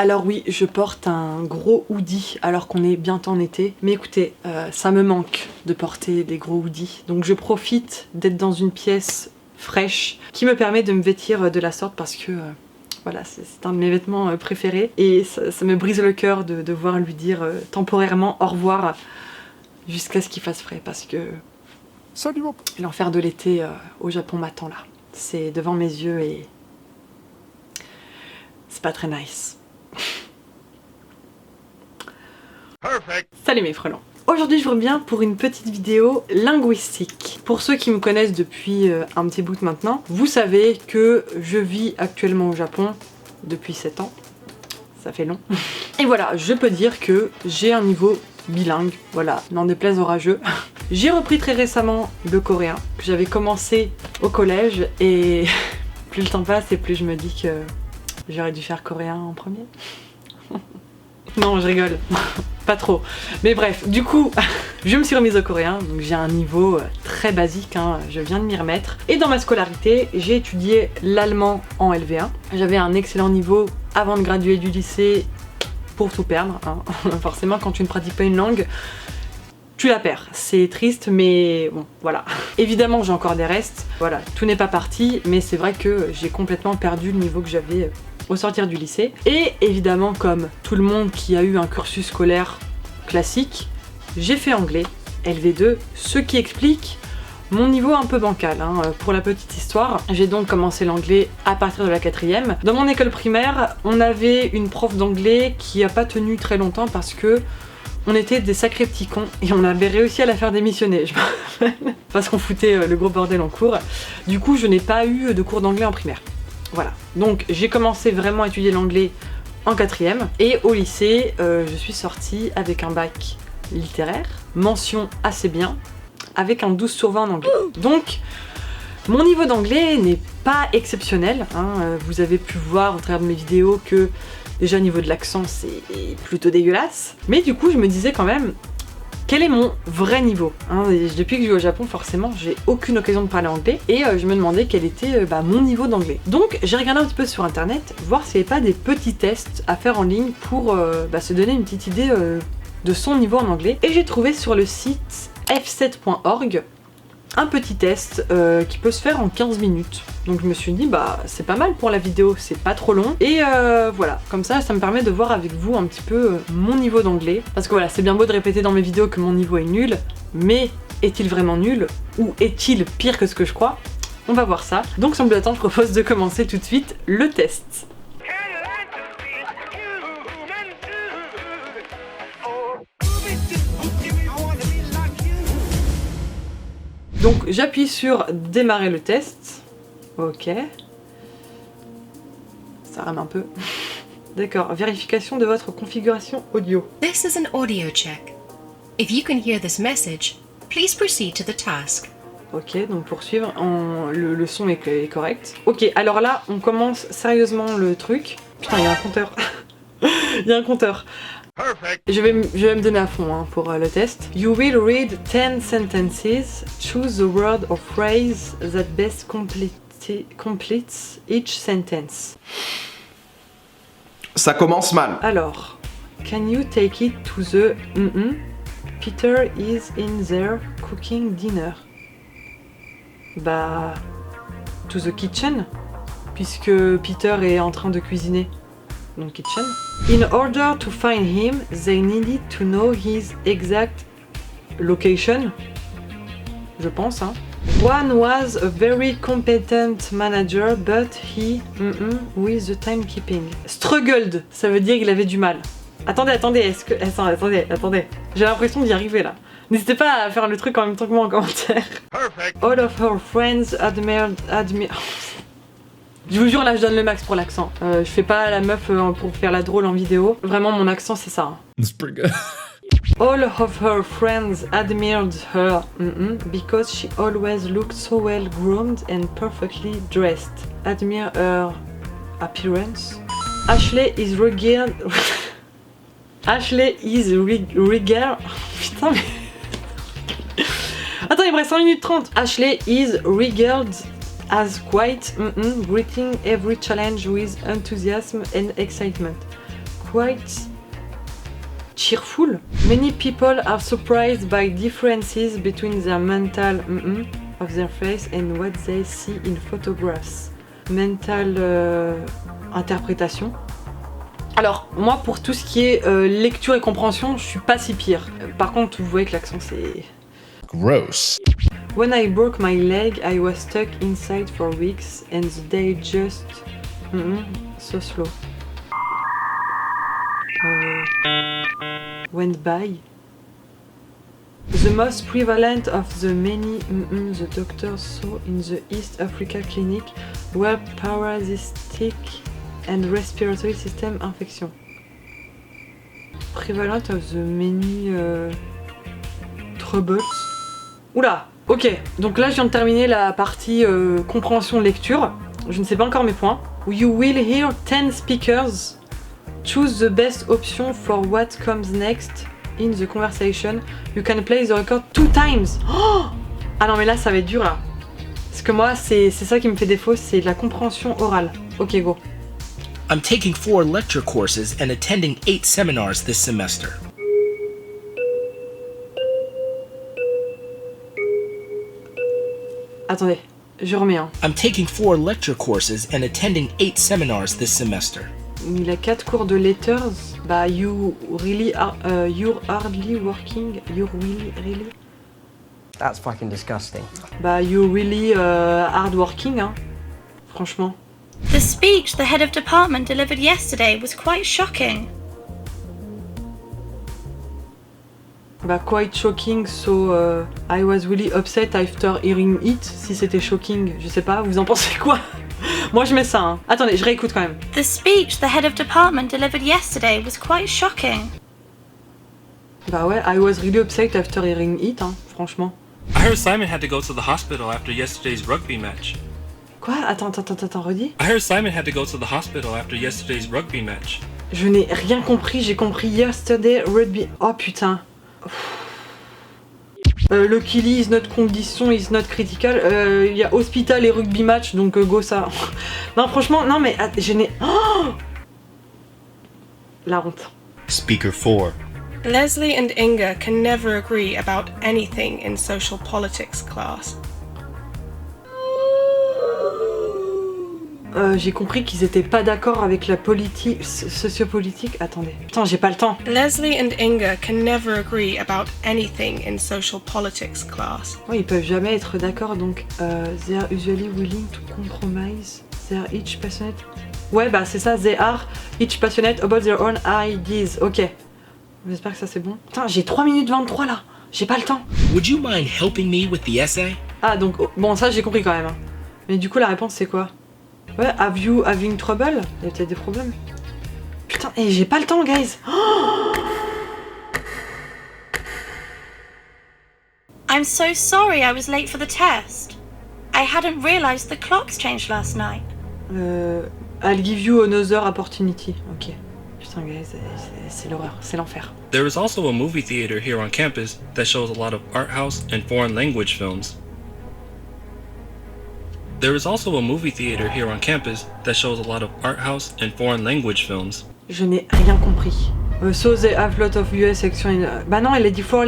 Alors oui, je porte un gros hoodie alors qu'on est bientôt en été. Mais écoutez, ça me manque de porter des gros hoodies. Donc je profite d'être dans une pièce fraîche qui me permet de me vêtir de la sorte parce que voilà, c'est un de mes vêtements préférés. Et ça me brise le cœur de devoir lui dire temporairement au revoir jusqu'à ce qu'il fasse frais parce que l'enfer de l'été au Japon m'attend là. C'est devant mes yeux et c'est pas très nice. Perfect. Salut mes frelons. Aujourd'hui je vous reviens pour une petite vidéo linguistique. Pour ceux qui me connaissent depuis un petit bout maintenant, vous savez que je vis actuellement au Japon depuis 7 ans. Ça fait long. Et voilà, je peux dire que j'ai un niveau bilingue, voilà, n'en déplaise aux rageux. J'ai repris très récemment le coréen, que j'avais commencé au collège et plus le temps passe et plus je me dis que j'aurais dû faire coréen en premier. Non, je rigole. Pas trop. Mais bref, du coup, je me suis remise au coréen, donc j'ai un niveau très basique, hein, je viens de m'y remettre. Et dans ma scolarité, j'ai étudié l'allemand en LV1. J'avais un excellent niveau avant de graduer du lycée pour tout perdre. Hein. Forcément, quand tu ne pratiques pas une langue, tu la perds. C'est triste, mais bon, voilà. Évidemment, j'ai encore des restes. Voilà, tout n'est pas parti, mais c'est vrai que j'ai complètement perdu le niveau que j'avais au sortir du lycée. Et évidemment, comme tout le monde qui a eu un cursus scolaire classique, j'ai fait anglais, LV2, ce qui explique mon niveau un peu bancal. Hein. Pour la petite histoire, j'ai donc commencé l'anglais à partir de la 4e. Dans mon école primaire, on avait une prof d'anglais qui a pas tenu très longtemps parce que on était des sacrés petits cons et on avait réussi à la faire démissionner, je me rappelle, parce qu'on foutait le gros bordel en cours. Du coup, je n'ai pas eu de cours d'anglais en primaire. Voilà, donc j'ai commencé vraiment à étudier l'anglais en 4e et au lycée, je suis sortie avec un bac littéraire, mention assez bien, avec un 12/20 en anglais. Donc, mon niveau d'anglais n'est pas exceptionnel, hein. Vous avez pu voir au travers de mes vidéos que déjà au niveau de l'accent c'est plutôt dégueulasse. Mais du coup je me disais quand même, quel est mon vrai niveau, hein. Depuis que je vis au Japon, forcément j'ai aucune occasion de parler anglais et je me demandais quel était mon niveau d'anglais. Donc j'ai regardé un petit peu sur internet, voir s'il n'y avait pas des petits tests à faire en ligne pour se donner une petite idée de son niveau en anglais. Et j'ai trouvé sur le site f7.org un petit test qui peut se faire en 15 minutes. Donc je me suis dit bah c'est pas mal pour la vidéo, c'est pas trop long. Et voilà, comme ça me permet de voir avec vous un petit peu mon niveau d'anglais. Parce que voilà, c'est bien beau de répéter dans mes vidéos que mon niveau est nul, mais est-il vraiment nul? Ou est-il pire que ce que je crois? On va voir ça. Donc sans plus attendre, je propose de commencer tout de suite le test. Donc j'appuie sur démarrer le test. Ok. Ça rame un peu. D'accord, vérification de votre configuration audio. This is an audio check. If you can hear this message, please proceed to the task. Ok, donc poursuivre, le son est correct. Ok, alors là, on commence sérieusement le truc. Putain, il y a un compteur. Il y a un compteur. Je vais me donner à fond hein, pour le test. You will read 10 sentences. Choose the word or phrase that best completes each sentence. Ça commence mal. Alors, can you take it to the... Peter is in there cooking dinner. Bah... To the kitchen, puisque Peter est en train de cuisiner. Donc kitchen. In order to find him, they needed to know his exact location. Je pense, hein. One was a very competent manager, but he with the timekeeping. Struggled, ça veut dire qu'il avait du mal. Attendez, attendez. J'ai l'impression d'y arriver là. N'hésitez pas à faire le truc en même temps que moi en commentaire. Perfect. All of her friends admired. Je vous jure, là je donne le max pour l'accent. Je fais pas la meuf pour faire la drôle en vidéo. Vraiment, mon accent c'est ça. It's pretty good. All of her friends admired her because she always looked so well groomed and perfectly dressed. Admire her appearance. Ashley is regarded. Ashley is regarded. Putain, mais. Attends, il me reste 1 minute 30. Ashley is regarded as quite greeting every challenge with enthusiasm and excitement. quite cheerful. Many people are surprised by differences between their mental of their face and what they see in photographs. Mental interprétation. Alors, moi, pour tout ce qui est lecture et compréhension, je suis pas si pire. Par contre, vous voyez que l'accent, c'est... Gross. When I broke my leg, I was stuck inside for weeks and the day just... so slow. Went by. The most prevalent of the many the doctors saw in the East Africa clinic were parasitic and respiratory system infection. Prevalent of the many troubles. Oula, ok. Donc là, je viens de terminer la partie compréhension-lecture. Je ne sais pas encore mes points. You will hear 10 speakers. Choose the best option for what comes next in the conversation. You can play the record 2 times. Oh, ah non mais là ça va être dur là. Parce que moi c'est ça qui me fait défaut, c'est de la compréhension orale. Ok, go. I'm taking 4 lecture courses and attending 8 seminars this semester. Attendez, je remets un. I'm taking 4 lecture courses and attending 8 seminars this semester. Il a 4 cours de letters. Bah, you really are, you're hardly working. You're really. That's fucking disgusting. Bah, you're really hard working, hein. Franchement. The speech the head of department delivered yesterday was quite shocking. Bah, quite shocking, so I was really upset after hearing it. Si c'était shocking, je sais pas, vous en pensez quoi? Moi je mets ça, hein. Attendez, je réécoute quand même. The speech the head of department delivered yesterday was quite shocking. Bah ouais, I was really upset after hearing it, hein, franchement. I heard Simon had to go to the hospital after yesterday's rugby match. Quoi? Attends, redis. I heard Simon had to go to the hospital after yesterday's rugby match. Je n'ai rien compris, j'ai compris yesterday rugby. Oh putain. Le killie is not condition, is not critical. Il y a hospital et rugby match, donc go ça. Non, franchement, non mais je n'ai... Oh, la honte. Speaker 4. Leslie and Inga can never agree about anything in social politics class. J'ai compris qu'ils étaient pas d'accord avec la politique sociopolitique. Attendez, putain, j'ai pas le temps. Leslie and Inga can never agree about anything in social politics class. Ouais, ils peuvent jamais être d'accord, donc they are usually willing to compromise. They are each passionate. Ouais, bah c'est ça. They are each passionate about their own ideas. Ok. J'espère que ça c'est bon. Putain, j'ai 3 minutes 23 là. J'ai pas le temps. Would you mind helping me with the essay? Ah donc bon, ça j'ai compris quand même. Hein. Mais du coup la réponse c'est quoi? Ouais, have you having trouble? Il y a peut-être des problèmes. Putain, et j'ai pas le temps, guys. Oh, I'm so sorry I was late for the test. I hadn't realized the clocks changed last night. I'll give you another opportunity. Ok. Putain, guys, c'est l'horreur, c'est l'enfer. There is also a movie theater here on campus that shows a lot of art house and foreign language films. There is also a movie theater here on campus that shows a lot of art house and foreign language films. Je n'ai rien compris. So they have lot of US section in... Bah non, elle a dit for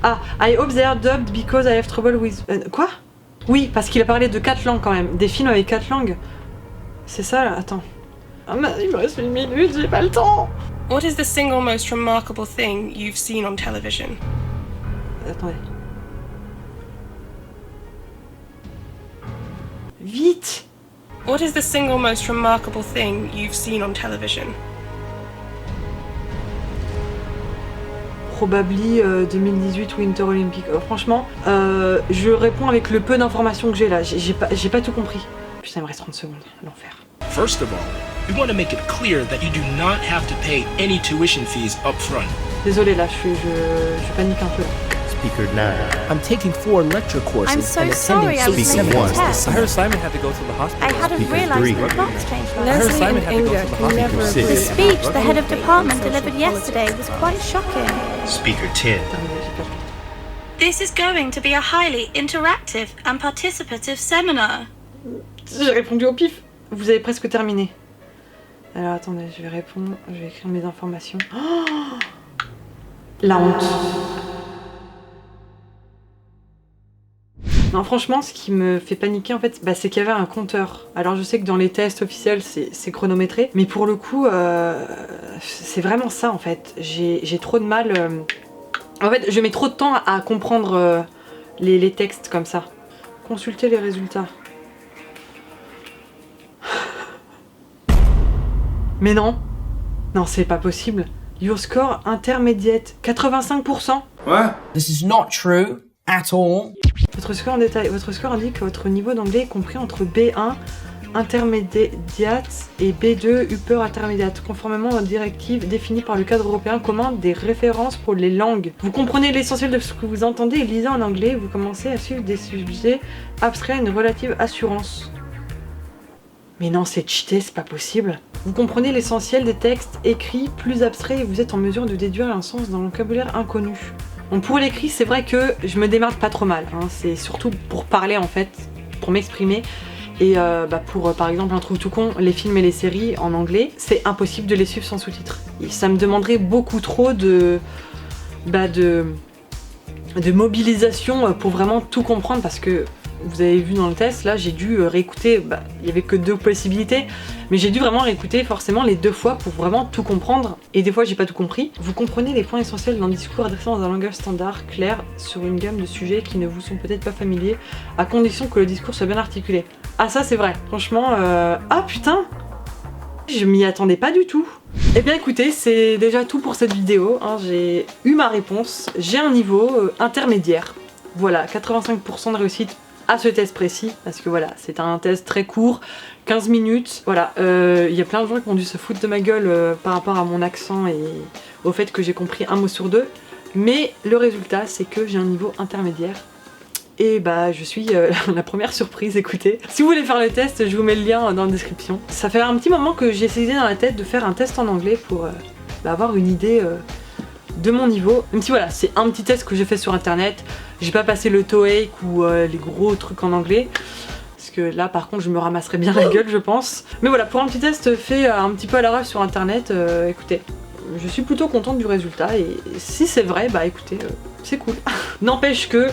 Ah, I hope they are dubbed because I have trouble with... Quoi? Oui, parce qu'il a parlé de 4 langues quand même. Des films avec 4 langues. C'est ça là? Attends. Ah mais il me reste 1 minute, j'ai pas le temps. What is the single most remarkable thing you've seen on television? Attendez. Vite! What is the single most remarkable thing you've seen on television? Probably 2018 Winter Olympic. Franchement, je réponds avec le peu d'informations que j'ai là. J'ai pas tout compris. Putain, il me reste 30 secondes. L'enfer. First of all, we want to make it clear that you do not have to pay any tuition fees up front. Désolé là, je panique un peu là. Speaker 9. I'm taking 4 lecture courses I'm so and sorry attending I was late for the seminars. test. I heard Simon had to go to the I hospital. hadn't Speaker realized 3. the clocks changed last Leslie night. Simon and had to go Inga to the can hospital. never Speaker agree six. The about speech the head of anything department in social delivered yesterday was politics quite class. shocking. Speaker 10. Terminé, j'ai pas le temps. This is going to be a highly interactive and participative seminar. J'ai répondu au pif. Vous avez presque terminé. Alors attendez, je vais répondre, je vais écrire mes informations. Oh, la honte. Non, franchement, ce qui me fait paniquer en fait, c'est qu'il y avait un compteur. Alors je sais que dans les tests officiels c'est chronométré, mais pour le coup c'est vraiment ça en fait. J'ai trop de mal. En fait, je mets trop de temps à comprendre les textes comme ça. Consulter les résultats. Mais non, non c'est pas possible. Your score intermediate, 85%. What? This is not true at all. Votre score en détail. Votre score indique que votre niveau d'anglais est compris entre B1 intermediate et B2 upper intermediate, conformément aux directives définies par le cadre européen commun des références pour les langues. Vous comprenez l'essentiel de ce que vous entendez et lisez en anglais, vous commencez à suivre des sujets abstraits à une relative assurance. Mais non, c'est cheaté, c'est pas possible. Vous comprenez l'essentiel des textes écrits plus abstraits et vous êtes en mesure de déduire un sens d'un vocabulaire inconnu. Bon, pour l'écrit, c'est vrai que je me démarre pas trop mal, hein. C'est surtout pour parler en fait, pour m'exprimer. Et pour par exemple un truc tout con, les films et les séries en anglais, c'est impossible de les suivre sans sous-titres. Et ça me demanderait beaucoup trop de mobilisation pour vraiment tout comprendre parce que vous avez vu dans le test, là j'ai dû réécouter, il y avait que 2 possibilités, mais j'ai dû vraiment réécouter forcément les 2 fois pour vraiment tout comprendre, et des fois j'ai pas tout compris. Vous comprenez les points essentiels d'un discours adressé dans un langage standard, clair, sur une gamme de sujets qui ne vous sont peut-être pas familiers, à condition que le discours soit bien articulé. Ah ça c'est vrai, franchement, ah putain, je m'y attendais pas du tout. Eh bien écoutez, c'est déjà tout pour cette vidéo, hein. J'ai eu ma réponse, j'ai un niveau intermédiaire. Voilà, 85% de réussite à ce test précis, parce que voilà, c'est un test très court, 15 minutes, voilà, y a plein de gens qui ont dû se foutre de ma gueule par rapport à mon accent et au fait que j'ai compris un mot sur 2, mais le résultat c'est que j'ai un niveau intermédiaire, et je suis la première surprise, écoutez. Si vous voulez faire le test, je vous mets le lien dans la description. Ça fait un petit moment que j'ai essayé dans la tête de faire un test en anglais pour avoir une idée de mon niveau, même si voilà, c'est un petit test que j'ai fait sur internet, j'ai pas passé le TOEIC ou les gros trucs en anglais, parce que là par contre je me ramasserais bien la gueule je pense. Mais voilà, pour un petit test fait un petit peu à l'arrache sur internet, écoutez, je suis plutôt contente du résultat, et si c'est vrai, écoutez, c'est cool. N'empêche que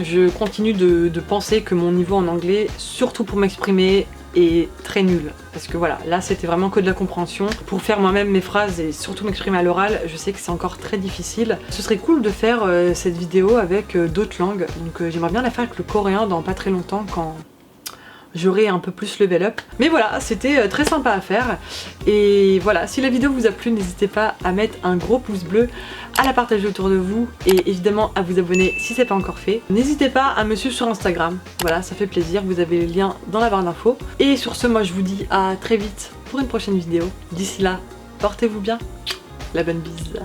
je continue de penser que mon niveau en anglais, surtout pour m'exprimer, est très nul, parce que voilà, là c'était vraiment que de la compréhension. Pour faire moi-même mes phrases et surtout m'exprimer à l'oral, je sais que c'est encore très difficile. Ce serait cool de faire cette vidéo avec d'autres langues, donc j'aimerais bien la faire avec le coréen dans pas très longtemps quand j'aurai un peu plus level up. Mais voilà, c'était très sympa à faire, et voilà, si la vidéo vous a plu, n'hésitez pas à mettre un gros pouce bleu, à la partager autour de vous, et évidemment à vous abonner si c'est pas encore fait. N'hésitez pas à me suivre sur Instagram, voilà, ça fait plaisir, vous avez le lien dans la barre d'infos. Et sur ce, moi je vous dis à très vite pour une prochaine vidéo. D'ici là, portez-vous bien, la bonne bise.